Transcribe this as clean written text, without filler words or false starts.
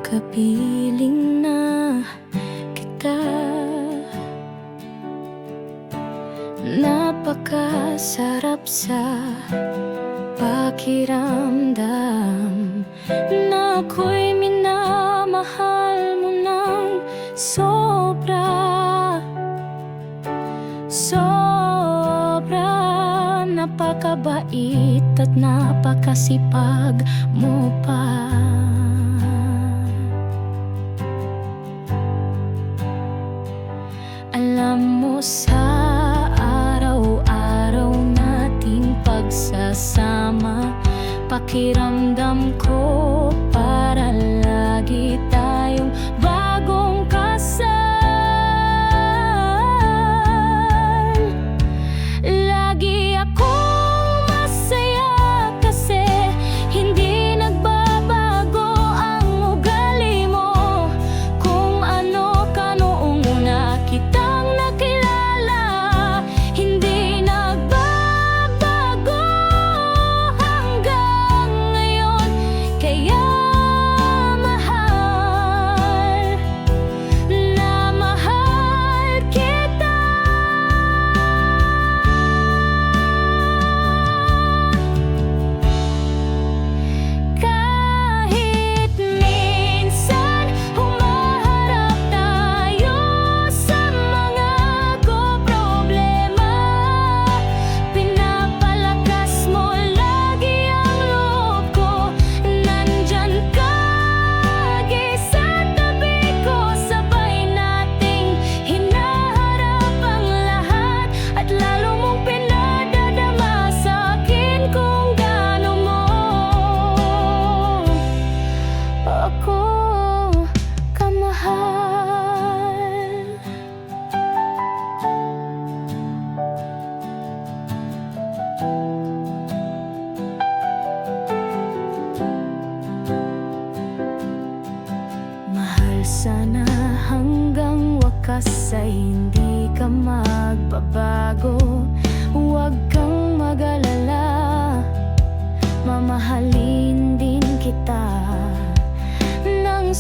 Kapiling na kita, napakasarap sa pakiramdam na ako'y minamahal mo ng sobra. Sobra, napakabait at napakasipag mo pa. Alam mo, sa araw-araw nating pagsasama, pakiramdam ko para lagi tayong bagong kasal. Lagi akong masaya kasi hindi nagbabago ang ugali mo. Kung ano ka noong una kitang nakilala, hindi nagbabago hanggang ngayon. Kaya mahal na mahal kita. Kahit minsan humaharap tayo sa mga problema, pinapalakas mo lagi ang loob ko. Nandyan ka lagi sa tabi ko, sabay nating hinaharap ang lahat, at lalo mong pinadadama sa akin kung gaano mo ako kamahal. Mahal, sana hanggang wakas ay hindi ka magbabago. Huwag kang mag-alala, mamahalin din kita ng